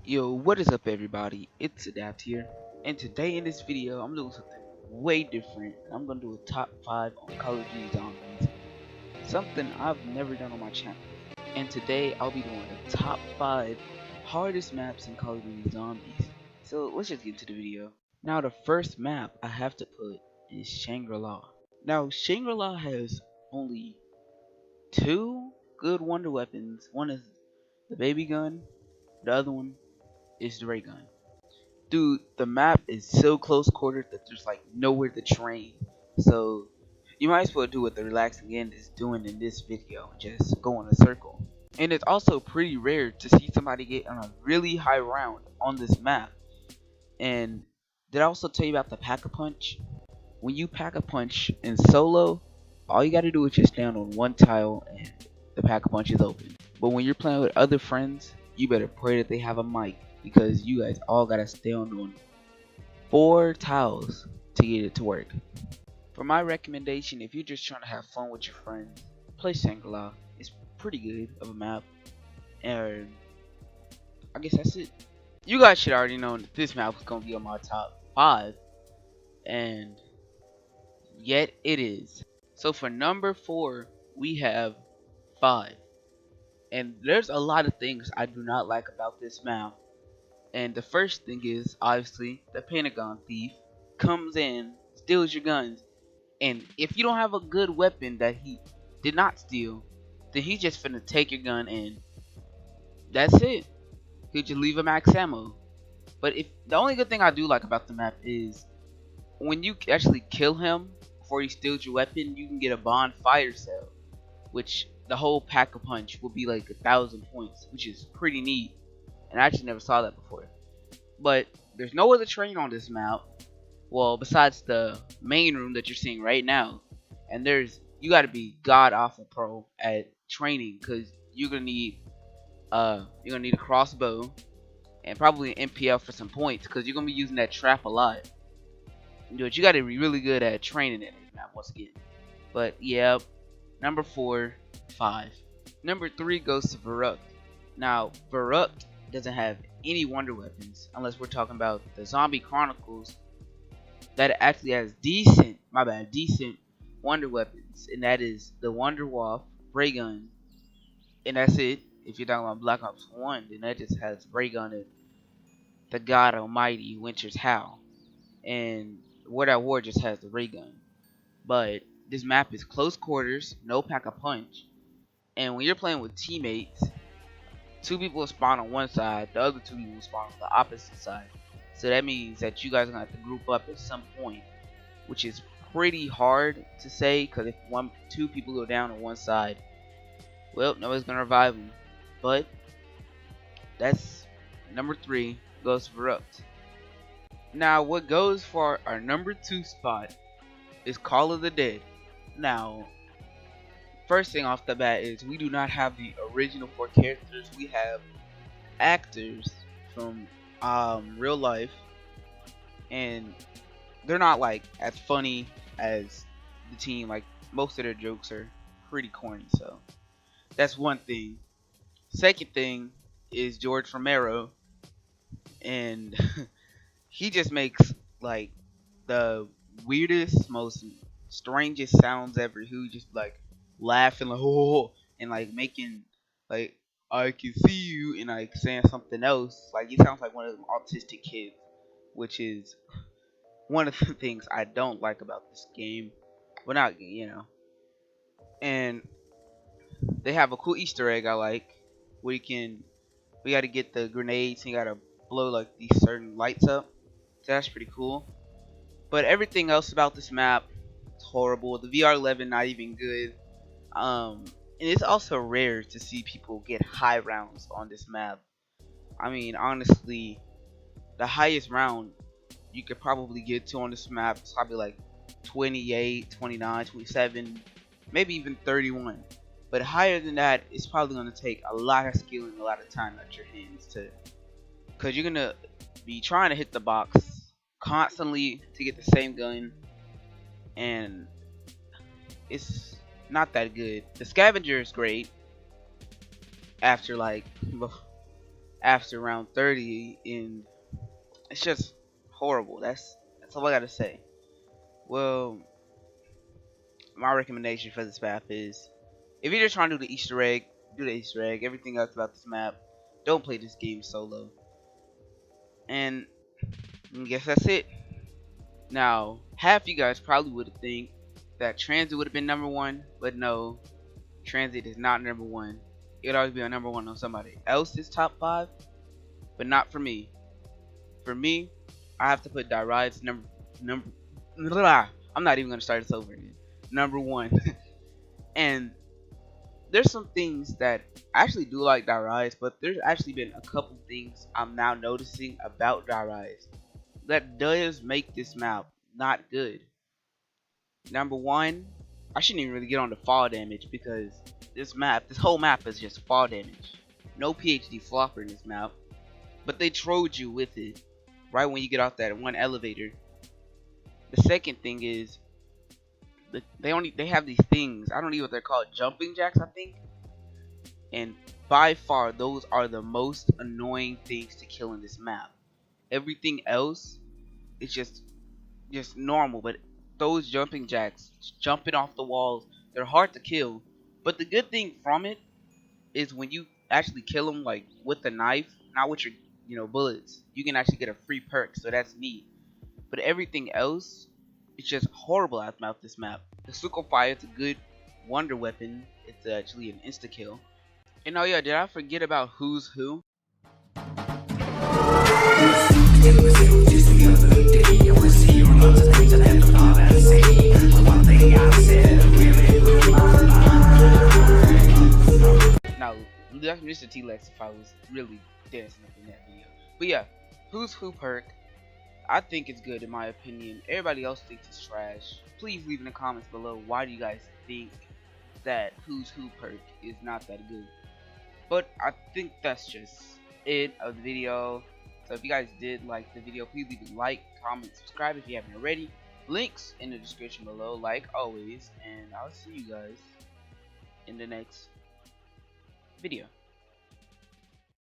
Yo, what is up everybody? It's Adapt here, and today in this video I'm doing something way different. I'm gonna do a top 5 on Call of Duty Zombies, something I've never done on my channel. And today I'll be doing the top 5 hardest maps in Call of Duty Zombies. So let's just get into the video. Now the first map I have to put is Shangri-La. Now Shangri-La has only 2 good wonder weapons. One is the baby gun, the other one is the ray gun. Dude, the map is so close quartered that there's like nowhere to train. So you might as well do what the relaxing end is doing in this video, just go in a circle. And it's also pretty rare to see somebody get on a really high round on this map. And did I also tell you about the pack-a-punch? When you pack-a-punch in solo, all you gotta do is just stand on one tile and the pack-a-punch is open. But when you're playing with other friends, you better pray that they have a mic, because you guys all gotta stand on 4 tiles to get it to work. For my recommendation, if you're just trying to have fun with your friends, play Shangri-La. It's pretty good of a map, and I guess that's it. You guys should already know that this map was gonna be on my top 5, and yet it is. So for number 4, we have 5. And there's a lot of things I do not like about this map. And the first thing is, obviously, the Pentagon thief comes in, steals your guns, and if you don't have a good weapon that he did not steal, then he's just finna take your gun and that's it. He'll just leave a max ammo. But if the only good thing I do like about the map is when you actually kill him before he steals your weapon, you can get a bonfire cell, which the whole pack-a-punch will be like 1,000 points, which is pretty neat. And I actually never saw that before. But there's no other train on this map, well, besides the main room that you're seeing right now. And you gotta be god awful pro at training, because you're gonna need a crossbow and probably an MPL for some points, because you're gonna be using that trap a lot. But you gotta be really good at training in this map once again. But yeah, number 4, 5. Number 3 goes to Verrucht. Now Verrucht doesn't have any wonder weapons unless we're talking about the Zombie Chronicles that actually has decent wonder weapons, and that is the Wonderwolf ray gun, and that's it. If you're talking about Black Ops 1, then that just has ray gun and the God Almighty Winter's Howl, and World at War just has the ray gun. But this map is close quarters, no pack-a-punch, and when you're playing with teammates, 2 people will spawn on one side, the other 2 people will spawn on the opposite side. So that means that you guys are gonna have to group up at some point, which is pretty hard to say, because if 2 people go down on one side, well, nobody's gonna revive them. But that's number 3 goes for Verrucht. Now, what goes for our number 2 spot is Call of the Dead. Now, first thing off the bat is we do not have the original 4 characters. We have actors from real life, and they're not like as funny as the team. Like, most of their jokes are pretty corny, so that's one thing. Second thing is George Romero, and he just makes like the weirdest, most strangest sounds ever. He just like laughing like oh, and like making like I can see you, and like saying something else. Like he sounds like one of them autistic kids, which is one of the things I don't like about this game. But not, And they have a cool Easter egg I like, where we gotta get the grenades and you gotta blow like these certain lights up. So that's pretty cool. But everything else about this map is horrible. The VR11 not even good. And it's also rare to see people get high rounds on this map. I mean, honestly, the highest round you could probably get to on this map is probably like 28, 29, 27, maybe even 31. But higher than that, it's probably going to take a lot of skill and a lot of time at your hands to, because you're going to be trying to hit the box constantly to get the same gun, and it's not that good. The scavenger is great after after round 30, and it's just horrible. That's all I gotta say. Well, my recommendation for this map is, if you're just trying to do the Easter egg, do the Easter egg. Everything else about this map, don't play this game solo. And I guess that's it. Now, half you guys probably would think that Transit would have been #1, but no, Transit is not #1. It would always be a #1 on somebody else's top 5, but not for me. For me, I have to put Darius I'm not even gonna start this over again. #1. And there's some things that I actually do like Darius, but there's actually been a couple things I'm now noticing about Darius that does make this map not good. #1, I shouldn't even really get on the fall damage, because this whole map is just fall damage. No PhD flopper in this map, but they trolled you with it right when you get off that one elevator. The second thing is, they have these things, I don't know what they're called, jumping jacks, I think. And by far, those are the most annoying things to kill in this map. Everything else is just normal, but those jumping jacks, jumping off the walls, they're hard to kill. But the good thing from it is, when you actually kill them, like with a knife, not with your bullets, you can actually get a free perk, so that's neat. But everything else, it's just horrible about this map. The Suko Fire is a good wonder weapon. It's actually an insta kill. And oh yeah, did I forget about Who's Who? Now, Mr. T-Lex if I was really dancing up in that video. But yeah, Who's Who perk, I think it's good in my opinion. Everybody else thinks it's trash. Please leave in the comments below, why do you guys think that Who's Who perk is not that good? But I think that's just it of the video. So if you guys did like the video, please leave a like, comment, subscribe if you haven't already. Links in the description below, like always, and I'll see you guys in the next video.